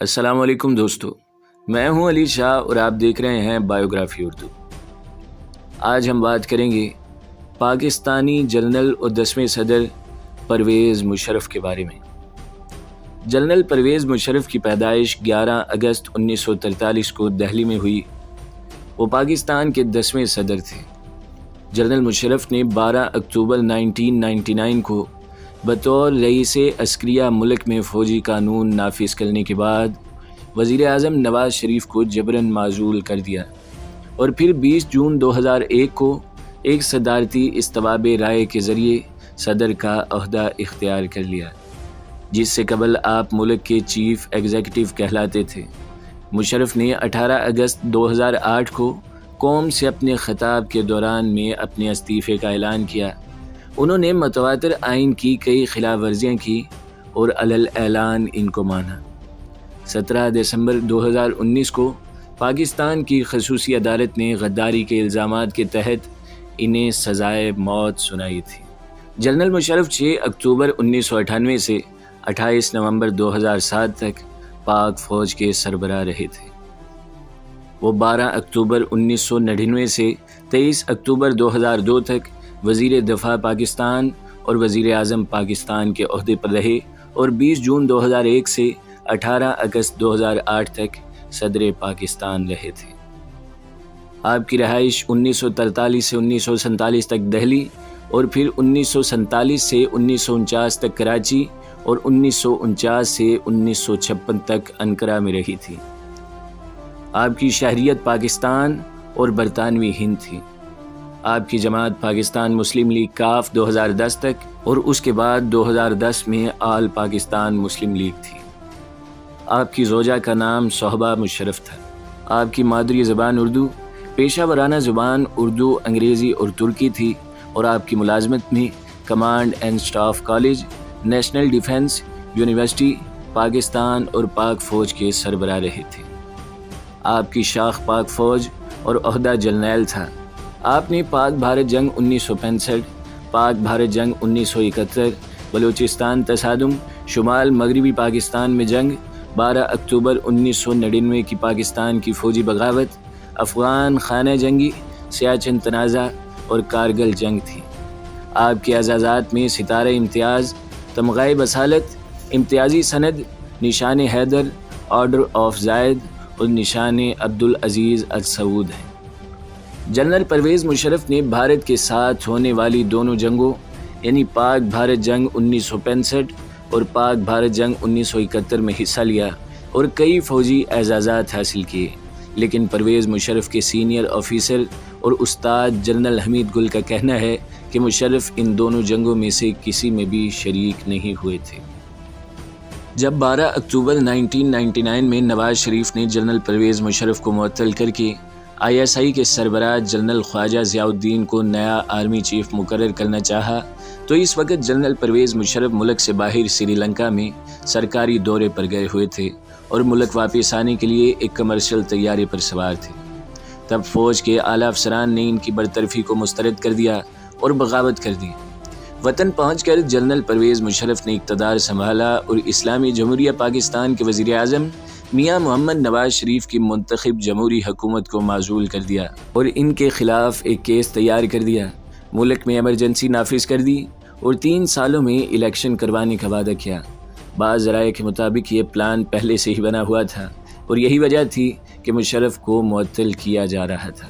السلام علیکم دوستو، میں ہوں علی شاہ اور آپ دیکھ رہے ہیں بایوگرافی اردو۔ آج ہم بات کریں گے پاکستانی جنرل اور 10ویں صدر پرویز مشرف کے بارے میں۔ جنرل پرویز مشرف کی پیدائش 11 اگست 1943 کو دہلی میں ہوئی۔ وہ پاکستان کے 10ویں صدر تھے۔ جنرل مشرف نے 12 اکتوبر 1999 کو بطور رئیس عسکریہ ملک میں فوجی قانون نافذ کرنے کے بعد وزیر اعظم نواز شریف کو جبراً معزول کر دیا اور پھر 20 جون 2001 کو ایک صدارتی استباب رائے کے ذریعے صدر کا عہدہ اختیار کر لیا، جس سے قبل آپ ملک کے چیف ایگزیکٹو کہلاتے تھے۔ مشرف نے 18 اگست 2008 کو قوم سے اپنے خطاب کے دوران میں اپنے استعفے کا اعلان کیا۔ انہوں نے متواتر آئین کی کئی خلاف ورزیاں کی اور علل اعلان ان کو مانا۔ 17 دسمبر 2019 کو پاکستان کی خصوصی عدالت نے غداری کے الزامات کے تحت انہیں سزائے موت سنائی تھی۔ جنرل مشرف 6 اکتوبر 1998 سے 28 نومبر 2007 تک پاک فوج کے سربراہ رہے تھے۔ وہ 12 اکتوبر 1999 سے 23 اکتوبر 2002 تک وزیر دفاع پاکستان اور وزیر اعظم پاکستان کے عہدے پر رہے اور 20 جون 2001 سے 18 اگست 2008 تک صدر پاکستان رہے تھے۔ آپ کی رہائش 1943 سے 1947 تک دہلی اور پھر 1947 سے 1949 تک کراچی اور 1949 سے 1956 تک انقرہ میں رہی تھی۔ آپ کی شہریت پاکستان اور برطانوی ہند تھی۔ آپ کی جماعت پاکستان مسلم لیگ کاف 2010 تک اور اس کے بعد 2010 میں آل پاکستان مسلم لیگ تھی۔ آپ کی زوجہ کا نام صحبہ مشرف تھا۔ آپ کی مادری زبان اردو، پیشہ ورانہ زبان اردو، انگریزی اور ترکی تھی اور آپ کی ملازمت میں command and staff college, national defence university Pakistan اور پاک فوج کے سربراہ رہے تھے۔ آپ کی شاخ پاک فوج اور عہدہ جرنیل تھا۔ آپ نے پاک بھارت جنگ 1965، پاک بھارت جنگ 1971، بلوچستان تصادم، شمال مغربی پاکستان میں جنگ، 12 اکتوبر 1999 کی پاکستان کی فوجی بغاوت، افغان خانہ جنگی، سیاچن تنازع اور کارگل جنگ تھی۔ آپ کے اعزازات میں ستارہ امتیاز، تمغہ بصالت، امتیازی سند، نشان حیدر، آرڈر آف زائد اور نشان عبدالعزیز السعود ہیں۔ جنرل پرویز مشرف نے بھارت کے ساتھ ہونے والی دونوں جنگوں یعنی پاک بھارت جنگ 1965 اور پاک بھارت جنگ 1971 میں حصہ لیا اور کئی فوجی اعزازات حاصل کیے، لیکن پرویز مشرف کے سینئر آفیسر اور استاد جنرل حمید گل کا کہنا ہے کہ مشرف ان دونوں جنگوں میں سے کسی میں بھی شریک نہیں ہوئے تھے۔ جب 12 اکتوبر 1999 میں نواز شریف نے جنرل پرویز مشرف کو معطل کر کے ISI کے سربراہ جنرل خواجہ ضیاء الدین کو نیا آرمی چیف مقرر کرنا چاہا تو اس وقت جنرل پرویز مشرف ملک سے باہر سری لنکا میں سرکاری دورے پر گئے ہوئے تھے اور ملک واپس آنے کے لیے ایک کمرشل طیارے پر سوار تھے۔ تب فوج کے اعلیٰ افسران نے ان کی برطرفی کو مسترد کر دیا اور بغاوت کر دی۔ وطن پہنچ کر جنرل پرویز مشرف نے اقتدار سنبھالا اور اسلامی جمہوریہ پاکستان کے وزیر اعظم میاں محمد نواز شریف کی منتخب جمہوری حکومت کو معزول کر دیا اور ان کے خلاف ایک کیس تیار کر دیا، ملک میں ایمرجنسی نافذ کر دی اور 3 سالوں میں الیکشن کروانے کا وعدہ کیا۔ بعض ذرائع کے مطابق یہ پلان پہلے سے ہی بنا ہوا تھا اور یہی وجہ تھی کہ مشرف کو معطل کیا جا رہا تھا۔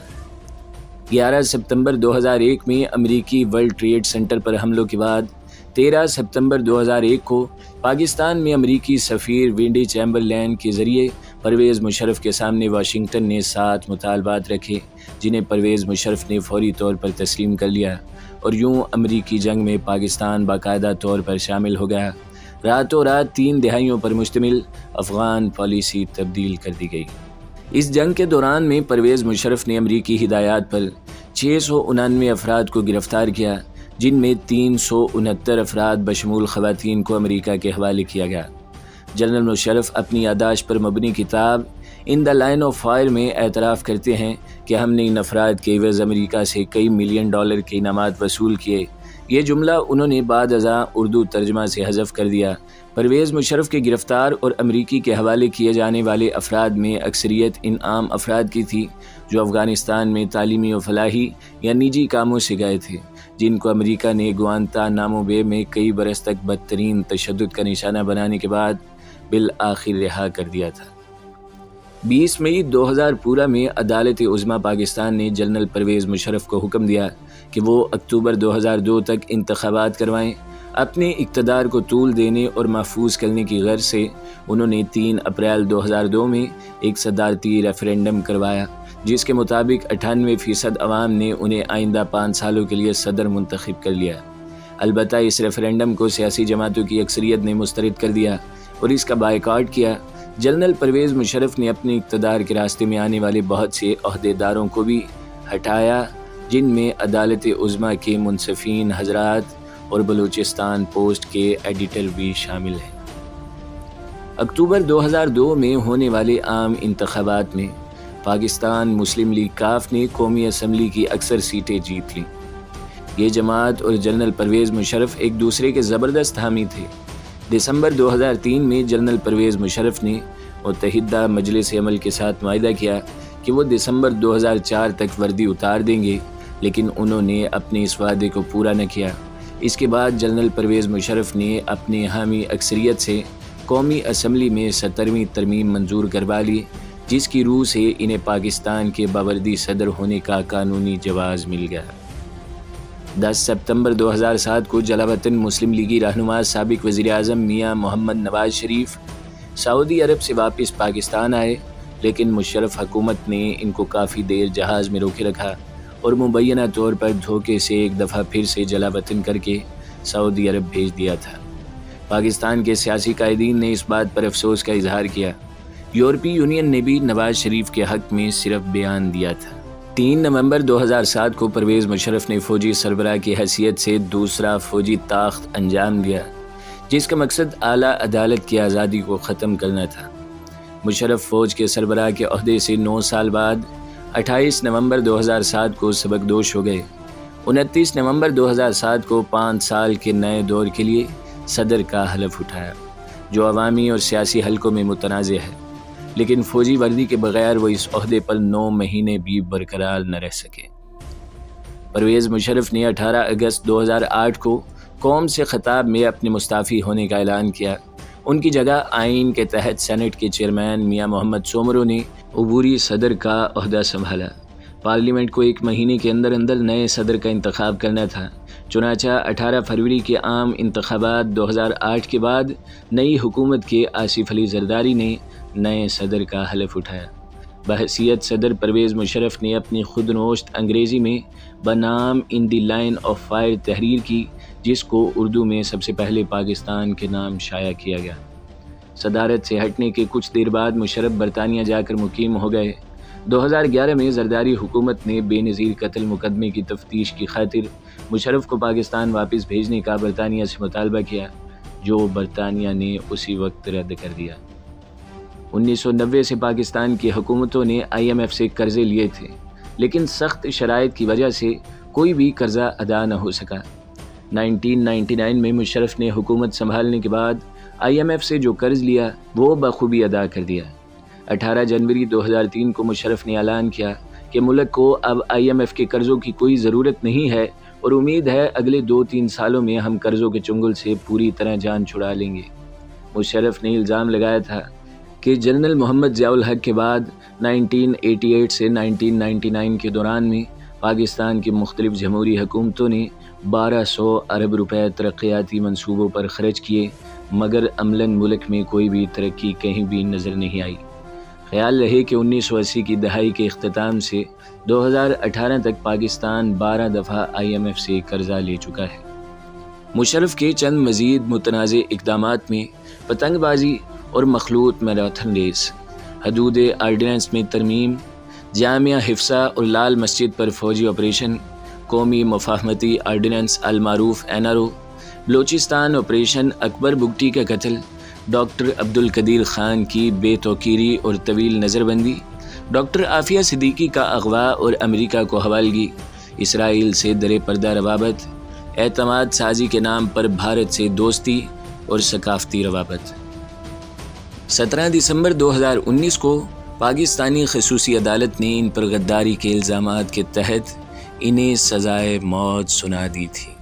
11 ستمبر 2001 میں امریکی ورلڈ ٹریڈ سینٹر پر حملوں کے بعد 13 ستمبر 2001 کو پاکستان میں امریکی سفیر وینڈی چیمبرلین کے ذریعے پرویز مشرف کے سامنے واشنگٹن نے 7 مطالبات رکھے، جنہیں پرویز مشرف نے فوری طور پر تسلیم کر لیا اور یوں امریکی جنگ میں پاکستان باقاعدہ طور پر شامل ہو گیا۔ راتوں رات 3 دہائیوں پر مشتمل افغان پالیسی تبدیل کر دی گئی۔ اس جنگ کے دوران میں پرویز مشرف نے امریکی ہدایات پر 699 افراد کو گرفتار کیا، جن میں 369 افراد بشمول خواتین کو امریکہ کے حوالے کیا گیا۔ جنرل مشرف اپنی یادداشت پر مبنی کتاب ان دا لائن آف فائر میں اعتراف کرتے ہیں کہ ہم نے ان افراد کے عوض امریکہ سے کئی $ملین کے انعامات وصول کیے، یہ جملہ انہوں نے بعد ازاں اردو ترجمہ سے حذف کر دیا۔ پرویز مشرف کے گرفتار اور امریکی کے حوالے کیے جانے والے افراد میں اکثریت ان عام افراد کی تھی جو افغانستان میں تعلیمی و فلاحی یا نجی کاموں سے گئے تھے، جن کو امریکہ نے گوانتانامو بے میں کئی برس تک بدترین تشدد کا نشانہ بنانے کے بعد بالآخر رہا کر دیا تھا۔ 20 مئی 2000 پورا میں عدالت عظمیٰ پاکستان نے جنرل پرویز مشرف کو حکم دیا کہ وہ اکتوبر 2002 تک انتخابات کروائیں۔ اپنے اقتدار کو طول دینے اور محفوظ کرنے کی غرض سے انہوں نے 3 اپریل 2002 میں ایک صدارتی ریفرینڈم کروایا، جس کے مطابق 98% عوام نے انہیں آئندہ 5 سالوں کے لیے صدر منتخب کر لیا۔ البتہ اس ریفرینڈم کو سیاسی جماعتوں کی اکثریت نے مسترد کر دیا اور اس کا بائیکاٹ کیا۔ جنرل پرویز مشرف نے اپنے اقتدار کے راستے میں آنے والے بہت سے عہدیداروں کو بھی ہٹایا، جن میں عدالت عظمیٰ کے منصفین حضرات اور بلوچستان پوسٹ کے ایڈیٹر بھی شامل ہیں۔ اکتوبر 2002 میں ہونے والے عام انتخابات میں پاکستان مسلم لیگ کاف نے قومی اسمبلی کی اکثر سیٹیں جیت لیں۔ یہ جماعت اور جنرل پرویز مشرف ایک دوسرے کے زبردست حامی تھے۔ دسمبر 2003 میں جنرل پرویز مشرف نے متحدہ مجلس عمل کے ساتھ معاہدہ کیا کہ وہ دسمبر 2004 تک وردی اتار دیں گے، لیکن انہوں نے اپنے اس وعدے کو پورا نہ کیا۔ اس کے بعد جنرل پرویز مشرف نے اپنے حامی اکثریت سے قومی اسمبلی میں 17ویں ترمیم منظور کروا لی، جس کی روح سے انہیں پاکستان کے باوردی صدر ہونے کا قانونی جواز مل گیا۔ 10 ستمبر 2007 کو جلاوطن مسلم لیگی رہنما سابق وزیر اعظم میاں محمد نواز شریف سعودی عرب سے واپس پاکستان آئے، لیکن مشرف حکومت نے ان کو کافی دیر جہاز میں روکے رکھا اور مبینہ طور پر دھوکے سے ایک دفعہ پھر سے جلاوطن کر کے سعودی عرب بھیج دیا تھا۔ پاکستان کے سیاسی قائدین نے اس بات پر افسوس کا اظہار کیا۔ یورپی یونین نے بھی نواز شریف کے حق میں صرف بیان دیا تھا۔ 3 نومبر 2007 کو پرویز مشرف نے فوجی سربراہ کی حیثیت سے دوسرا فوجی طاقت انجام دیا، جس کا مقصد اعلیٰ عدالت کی آزادی کو ختم کرنا تھا۔ مشرف فوج کے سربراہ کے عہدے سے 9 سال بعد 28 نومبر 2007 کو سبکدوش ہو گئے۔ 29 نومبر 2007 کو 5 سال کے نئے دور کے لیے صدر کا حلف اٹھایا، جو عوامی اور سیاسی حلقوں میں متنازع ہے، لیکن فوجی وردی کے بغیر وہ اس عہدے پر 9 مہینے بھی برقرار نہ رہ سکے۔ پرویز مشرف نے 18 اگست 2008 کو قوم سے خطاب میں اپنے مستعفی ہونے کا اعلان کیا۔ ان کی جگہ آئین کے تحت سینٹ کے چیئرمین میاں محمد سومرو نے عبوری صدر کا عہدہ سنبھالا۔ پارلیمنٹ کو 1 مہینے کے اندر نئے صدر کا انتخاب کرنا تھا، چنانچہ 18 فروری کے عام انتخابات 2008 کے بعد نئی حکومت کے آصف علی زرداری نے نئے صدر کا حلف اٹھایا۔ بحیثیت صدر پرویز مشرف نے اپنی خود نوشت انگریزی میں بنام ان دی لائن آف فائر تحریر کی، جس کو اردو میں سب سے پہلے پاکستان کے نام شائع کیا گیا۔ صدارت سے ہٹنے کے کچھ دیر بعد مشرف برطانیہ جا کر مقیم ہو گئے۔ 2011 میں زرداری حکومت نے بے نظیر قتل مقدمے کی تفتیش کی خاطر مشرف کو پاکستان واپس بھیجنے کا برطانیہ سے مطالبہ کیا، جو برطانیہ نے اسی وقت رد کر دیا۔ 1990 سے پاکستان کی حکومتوں نے IMF سے قرضے لیے تھے، لیکن سخت شرائط کی وجہ سے کوئی بھی قرضہ ادا نہ ہو سکا۔ 1999 میں مشرف نے حکومت سنبھالنے کے بعد IMF سے جو قرض لیا وہ بخوبی ادا کر دیا۔ 18 جنوری 2003 کو مشرف نے اعلان کیا کہ ملک کو اب IMF کے قرضوں کی کوئی ضرورت نہیں ہے اور امید ہے اگلے 2-3 سالوں میں ہم قرضوں کے چنگل سے پوری طرح جان چھڑا لیں گے۔ مشرف نے الزام لگایا تھا کہ جنرل محمد ضیاء الحق کے بعد 1988 سے 1999 کے دوران میں پاکستان کی مختلف جمہوری حکومتوں نے 1200 ارب روپے ترقیاتی منصوبوں پر خرچ کیے، مگر عملاً ملک میں کوئی بھی ترقی کہیں بھی نظر نہیں آئی۔ خیال رہے کہ 1980 کی دہائی کے اختتام سے 2018 تک پاکستان 12 دفعہ IMF سے قرضہ لے چکا ہے۔ مشرف کے چند مزید متنازع اقدامات میں پتنگ بازی اور مخلوط میراتھن ریس، حدود آرڈیننس میں ترمیم، جامعہ حفصہ اور لال مسجد پر فوجی آپریشن، قومی مفاہمتی آرڈیننس المعروف NRO، بلوچستان آپریشن اکبر بگٹی کا قتل، ڈاکٹر عبدالقدیر خان کی بے توقیری اور طویل نظر بندی، ڈاکٹر عافیہ صدیقی کا اغوا اور امریکہ کو حوالگی، اسرائیل سے در پردہ روابط، اعتماد سازی کے نام پر بھارت سے دوستی اور ثقافتی روابط۔ 17 دسمبر 2019 کو پاکستانی خصوصی عدالت نے ان پر غداری کے الزامات کے تحت انہیں سزائے موت سنا دی تھی۔